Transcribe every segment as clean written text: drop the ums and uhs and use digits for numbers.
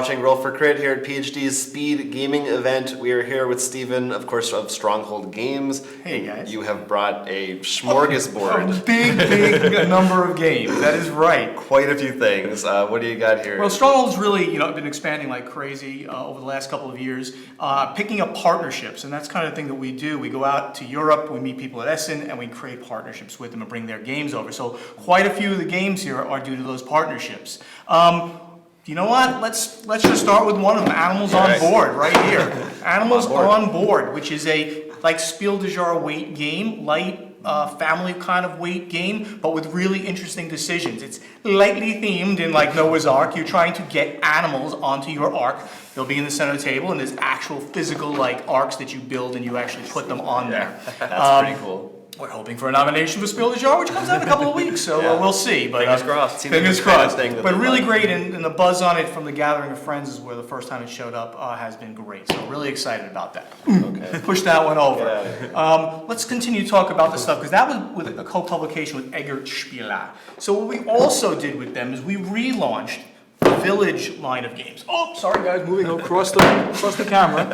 watching Roll for Crit here at PhD's Speed Gaming event. We are here with Steven, of course, of Stronghold Games. Hey, guys. You have brought a smorgasbord. A big number of games. That is right. Quite a few things. What do you got here? Well, Stronghold's really, been expanding like crazy over the last couple of years, picking up partnerships, and that's kind of the thing that we do. We go out to Europe, we meet people at Essen, and we create partnerships with them and bring their games over. So quite a few of the games here are due to those partnerships. You know what? Let's just start with one of them. Animals on Board, right here. Animals on Board, which is a like Spiel des Jahres weight game, light family kind of weight game, but with really interesting decisions. It's lightly themed in like Noah's Ark. You're trying to get animals onto your ark. They'll be in the center of the table, and there's actual physical like arks that you build, and you actually put them on there. That's pretty cool. We're hoping for a nomination for Spiel des Jahres, which comes out in a couple of weeks, so we'll see. But fingers crossed. Fingers crossed. But really great, and the buzz on it from the gathering of friends is where the first time it showed up has been great. So really excited about that. Okay. Push that one over. Let's continue to talk about this stuff, because that was with a co-publication with Eggert Spieler. So what we also did with them is we relaunched the Village line of games. Oh, sorry guys, moving across the camera.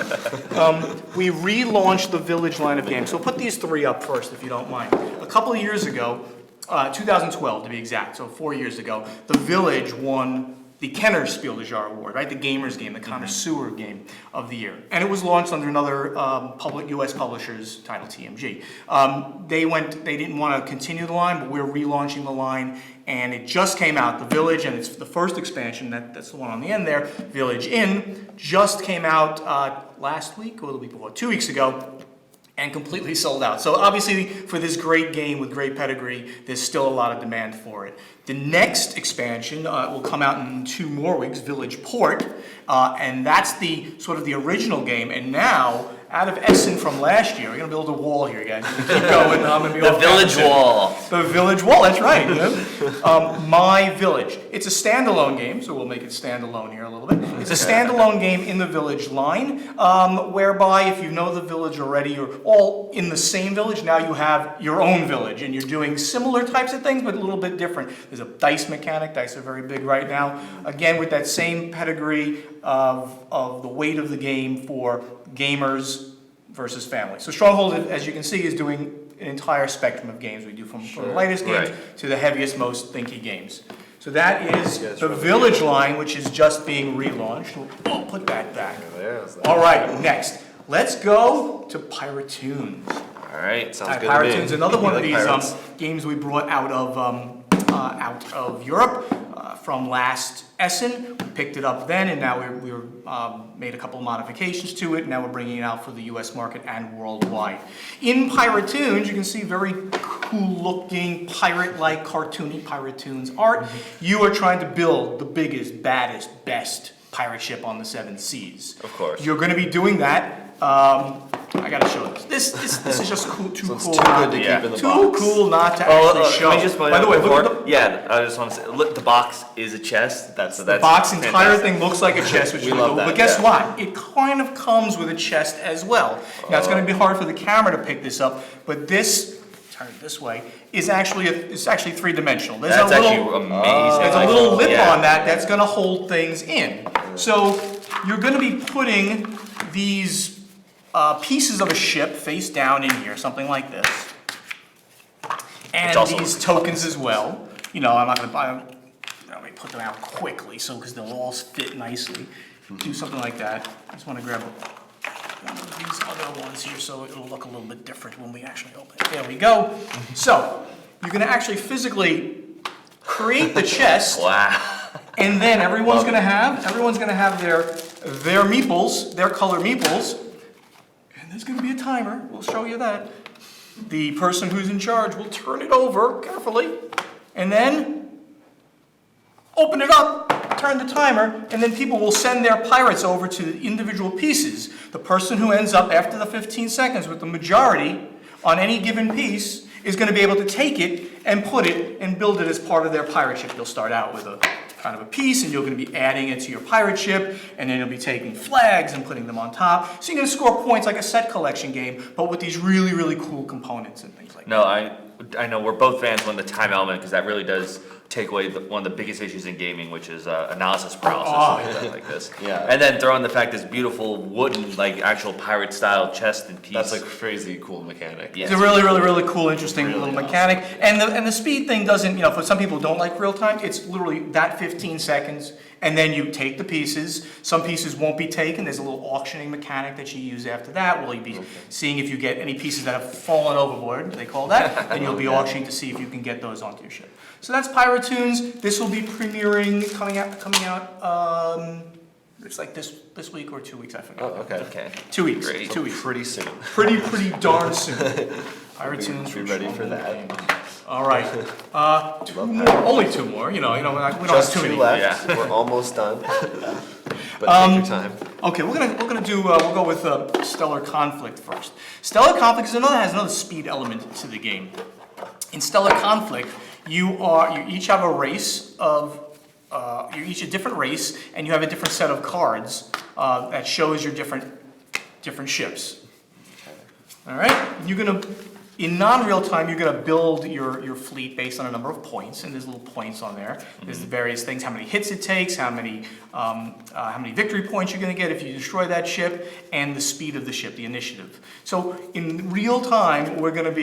We relaunched the Village line of games. So put these three up first, if you don't mind. A couple of years ago, 2012 to be exact, so 4 years ago, the Village won the Kenner Spiel des Jahres Award, right? The Gamers Game, the Connoisseur Game of the Year. And it was launched under another public U.S. publisher's title, TMG. They didn't want to continue the line, but we're relaunching the line, and it just came out, The Village, and it's the first expansion, that's the one on the end there, Village Inn, just came out last week, or the week before, 2 weeks ago, and completely sold out. So obviously, for this great game with great pedigree, there's still a lot of demand for it. The next expansion will come out in 2 more weeks, Village Port, and that's the sort of the original game. And now, out of Essen from last year, we're gonna build a wall here, guys. Keep going. I'm gonna be The Village Wall. The Village Wall. That's right. My Village. It's a standalone game, so we'll make it standalone here a little bit. It's a standalone game in the Village line, whereby if you know the village already, you're all in the same village. Now you have your own village, and you're doing similar types of things, but a little bit different. There's a dice mechanic. Dice are very big right now. Again, with that same pedigree of the weight of the game for gamers versus family. So Stronghold, as you can see, is doing an entire spectrum of games. We do from the lightest games to the heaviest, most thinky games. So that is the Village line, which is just being relaunched. We'll put that back. All right, next. Let's go to Piratoons. All right, sounds good. Piratoons, another one of these games we brought out of Europe from last Essen. We picked it up then, and now we made a couple of modifications to it. Now we're bringing it out for the U.S. market and worldwide. In Piratoons, you can see very cool-looking, pirate-like, cartoony Piratoons art. You are trying to build the biggest, baddest, best pirate ship on the 7 seas. Of course. You're going to be doing that. I gotta show this. This is just cool, too cool. Too good to keep in the box. Too cool not to actually show. By the way, look at the... Yeah, I just want to say, look, the box is a chest. That's the box entire thing looks like a chest, which is really cool. But guess what? It kind of comes with a chest as well. Now it's going to be hard for the camera to pick this up, but this, turn it this way, is actually it's actually 3-dimensional. That's actually amazing. There's a little lip on that that's going to hold things in. So you're going to be putting these pieces of a ship face down in here, something like this. And these tokens as well. I'm not going to buy them. Let me put them out quickly, because they'll all fit nicely. Do something like that. I just want to grab one of these other ones here so it'll look a little bit different when we actually open it. There we go. So you're going to actually physically create the chest. Wow. And then everyone's going to have their meeples, their color meeples. There's going to be a timer. We'll show you that. The person who's in charge will turn it over carefully and then open it up, turn the timer, and then people will send their pirates over to the individual pieces. The person who ends up after the 15 seconds with the majority on any given piece is going to be able to take it and put it and build it as part of their pirate ship. You'll start out with a kind of a piece, and you're going to be adding it to your pirate ship, and then you'll be taking flags and putting them on top. So you're going to score points like a set collection game, but with these really, really cool components and things like that. No, I know we're both fans on the time element because that really does take away one of the biggest issues in gaming, which is analysis paralysis like this. Yeah. And then throw in the fact this beautiful wooden, like actual pirate style chest and piece. That's a crazy cool mechanic. Yeah. It's a really cool, interesting Really little awesome. mechanic. And the speed thing doesn't, for some people who don't like real time, it's literally that 15 seconds, and then you take the pieces. Some pieces won't be taken. There's a little auctioning mechanic that you use after that. Where you'll be seeing if you get any pieces that have fallen overboard, they call that, and you'll be auctioning to see if you can get those onto your ship. So that's Pyratunes. This will be premiering, coming out. It's like this week or 2 weeks, I forget. Oh, okay. Okay. 2 weeks. Great. 2 weeks. Pretty soon. Pretty darn soon. Pyratunes. Be from ready for Stronghold that. Games. All right. Two more. Only two more. We don't Just have too two many. left. Yeah. We're almost done. But take your time. Okay, we're gonna do. We'll go with Stellar Conflict first. Stellar Conflict has another speed element to the game. In Stellar Conflict, you each have a race of. You're each a different race, and you have a different set of cards that shows your different ships. All right, you're gonna. In non-real time, you're gonna build your fleet based on a number of points, and there's little points on there. There's the various things: how many hits it takes, how many victory points you're gonna get if you destroy that ship, and the speed of the ship, the initiative. So in real time, we're gonna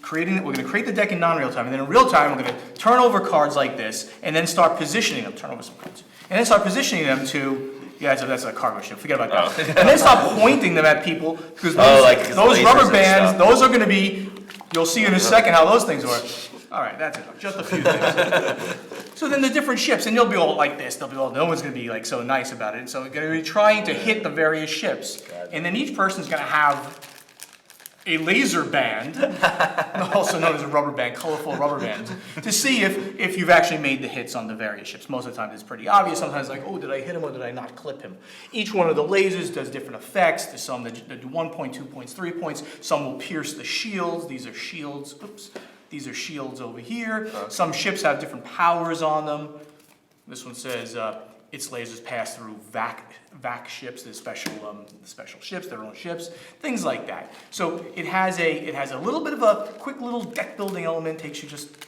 create the deck in non-real time, and then in real time, we're gonna turn over cards like this, and then start positioning them. Turn over some cards, and then start positioning them to. Yeah, that's a cargo ship. Forget about that. And then stop pointing them at people because those rubber bands, those are going to be. You'll see in a second how those things work. All right, that's it. Just a few things. So then the different ships, and they'll be all like this. They'll be all. No one's going to be like so nice about it. And so we're going to be trying to hit the various ships, and then each person's going to have a laser band, also known as a rubber band, colorful rubber bands, to see if you've actually made the hits on the various ships. Most of the time it's pretty obvious. Sometimes like, oh, did I hit him or did I not clip him? Each one of the lasers does different effects. There's some that do 1 point, 2 points, 3 points. Some will pierce the shields. These are shields. Oops. These are shields over here. Some ships have different powers on them. This one says its lasers pass through vac ships, the special ships, their own ships, things like that. So it has a little bit of a quick little deck building element. Takes you just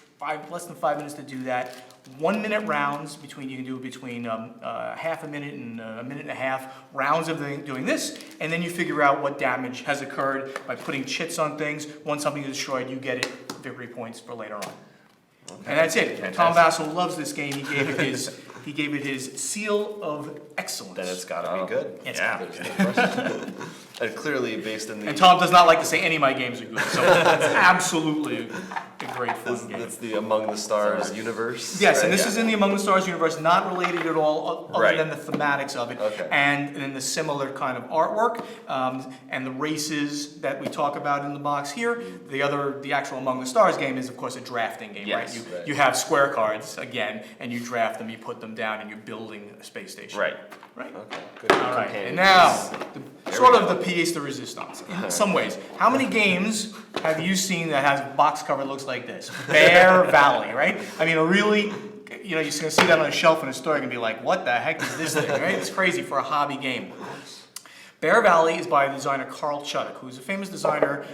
less than 5 minutes to do that. 1 minute rounds you can do it between half a minute and a minute and a half rounds of doing this, and then you figure out what damage has occurred by putting chits on things. Once something is destroyed, you get it victory points for later on. Okay. And that's it. Fantastic. Tom Vassell loves this game. He gave it his seal of excellence. Then it's got to be good. Yeah. There's no question. And clearly based in the... And Tom does not like to say any of my games are good, so it's absolutely a great fun game. It's the Among the Stars universe. Yes, right? and this is in the Among the Stars universe, not related at all, other Right. than the thematics of it, Okay. and then the similar kind of artwork, and the races that we talk about in the box here. The actual Among the Stars game is, of course, a drafting game, Yes. right? Right. You have square cards again, and you draft them, you put them down, and you're building a space station. Right. Right. Okay, good. All right, companion and now, piece. sort of the pièce de résistance, in some ways. How many games have you seen that has a box cover that looks like this? Bear Valley, right? I mean, you're going to see that on a shelf in a store, you're going to be like, what the heck is this thing, right? It's crazy for a hobby game. Bear Valley is by designer Carl Chuddick, who's a famous designer.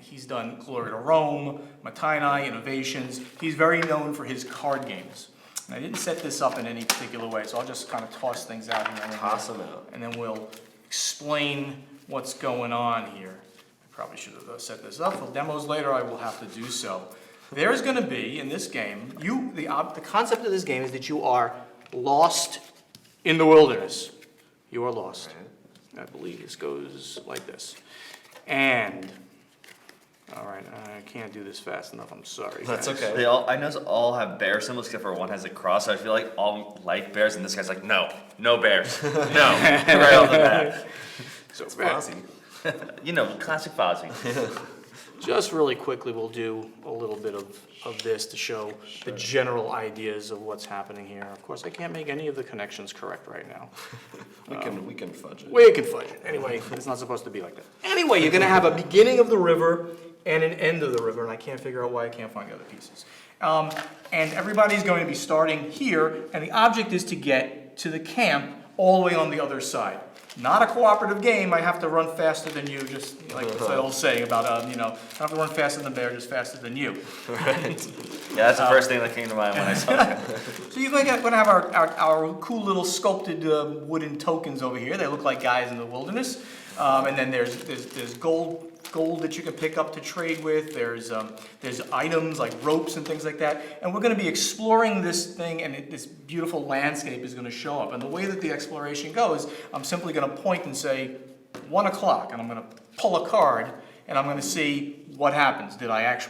He's done Glory to Rome, Matainai, Innovations. He's very known for his card games. And I didn't set this up in any particular way, so I'll just kind of toss things out here. Toss them out. And then we'll explain what's going on here. I probably should have set this up. For demos later, I will have to do so. There's going to be, in this game, the concept of this game is that you are lost in the wilderness. You are lost. I believe this goes like this. And... all right, I can't do this fast enough. I'm sorry. That's guys. okay. I know all have bear symbols except for one has a cross. So I feel like all like bears, and this guy's like, no bears, no, right off the bat. So It's Fozzie. Classic Fozzie. just really quickly, we'll do a little bit of this to show the general ideas of what's happening here. Of course, I can't make any of the connections correct right now. We can fudge it. We can fudge it. Anyway, it's not supposed to be like that. Anyway, you're going to have a beginning of the river and an end of the river, and I can't figure out why I can't find the other pieces. And everybody's going to be starting here, and the object is to get to the camp all the way on the other side. Not a cooperative game. I have to run faster than you, just like that old saying about, I have to run faster than the bear, just faster than you. Right. Yeah, that's the first thing that came to mind when I saw it. So you're going to have our cool little sculpted wooden tokens over here. They look like guys in the wilderness. And then there's gold that you can pick up to trade with. There's items like ropes and things like that. And we're going to be exploring this thing, and this beautiful landscape is going to show up. And the way that the exploration goes, I'm simply going to point and say 1 o'clock, and I'm going to pull a card, and I'm going to see what happens.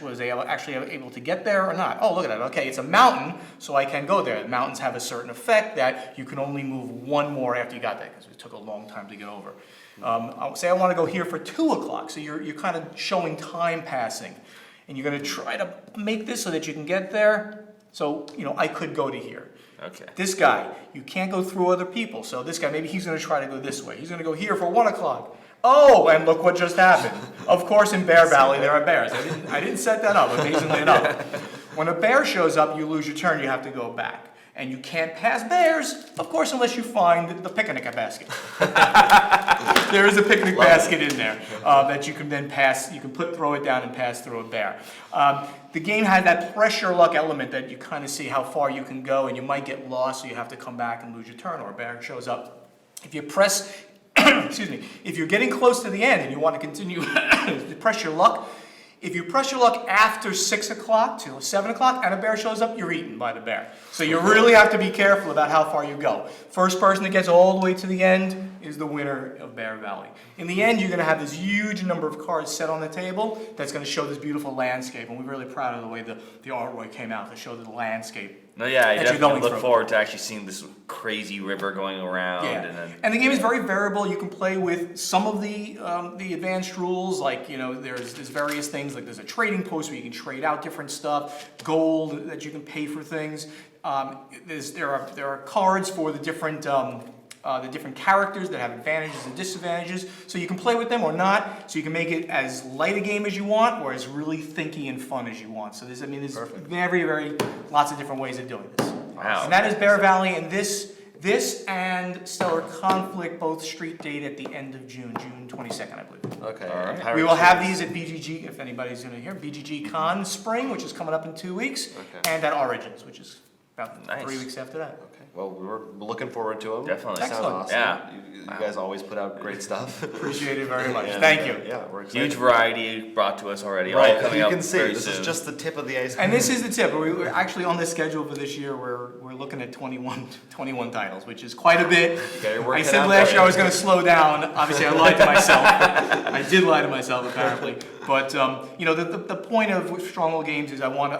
Was I actually able to get there or not? Oh, look at that. Okay, it's a mountain, so I can go there. The mountains have a certain effect that you can only move one more after you got there, because it took a long time to get over. I'll say I want to go here for 2 o'clock, so you're kind of showing time passing. And you're going to try to make this so that you can get there. So, I could go to here. Okay. This guy, you can't go through other people. So this guy, maybe he's going to try to go this way. He's going to go here for 1 o'clock. Oh, and look what just happened. Of course, in Bear Valley, there are bears. I didn't set that up, amazingly enough. When a bear shows up, you lose your turn. You have to go back. And you can't pass bears, of course, unless you find the picnic basket. There is a picnic basket in there that you can then pass. You can throw it down and pass through a bear. The game has that pressure luck element that you kind of see how far you can go, and you might get lost, so you have to come back and lose your turn, or a bear shows up. If you press, excuse me, if you're getting close to the end and you want to continue to press your luck, if you press your luck after 6 o'clock till 7 o'clock and a bear shows up, you're eaten by the bear. So you really have to be careful about how far you go. First person that gets all the way to the end is the winner of Bear Valley. In the end, you're going to have this huge number of cards set on the table that's going to show this beautiful landscape. And we're really proud of the way the artwork came out to show the landscape. No, yeah, I that you're definitely going look through. forward to actually seeing this crazy river going around. Yeah. And the game is very variable. You can play with some of the advanced rules, like, there's various things, like there's a trading post where you can trade out different stuff, gold that you can pay for things. There are cards for the different characters that have advantages and disadvantages, so you can play with them or not. So you can make it as light a game as you want, or as really thinky and fun as you want. So there's very, very lots of different ways of doing this. Wow. And that is Bear Valley, and this and Stellar Conflict both street date at the end of June 22nd, I believe. Okay. All right. We will have these at BGG, if anybody's going to hear, BGG Con Spring, which is coming up in 2 weeks, Okay. and at Origins, which is about Nice. 3 weeks after that. Okay. Well, we're looking forward to them. Definitely. Sound Excellent. awesome. Yeah. You guys always put out great stuff. Appreciate it very much. And, Thank you. Yeah, we're excited. Huge variety brought to us already. Right, All coming you up can see very this soon. is just the tip of the iceberg. And this is the tip. We're actually on the schedule for this year. We're looking at 21 titles, which is quite a bit. got your work I cut said out last for year you. I was going to slow down. Obviously, I lied to myself. I did lie to myself, apparently. But the point of Stronghold Games is I want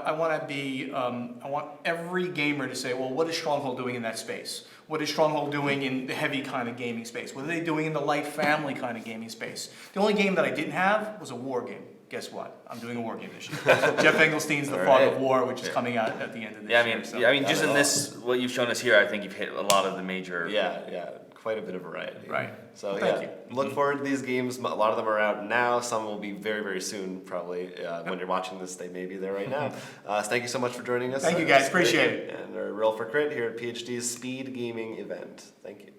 every gamer to say, well, what is Stronghold doing in that space? What is Stronghold doing in the heavy kind of gaming space? What are they doing in the light family kind of gaming space? The only game that I didn't have was a war game. Guess what? I'm doing a war game this year. Jeff Engelstein's The Fog of War, which is coming out at the end of this year. So. Just in this, what you've shown us here, I think you've hit a lot of the major. Yeah, quite a bit of variety. Right. So Thank yeah, you. look forward to these games. A lot of them are out now. Some will be very, very soon, probably. When you're watching this, they may be there right now. So thank you so much for joining us. Thank you, guys. Appreciate it. And our Roll for Crit here at PhD's Speed Gaming event. Thank you.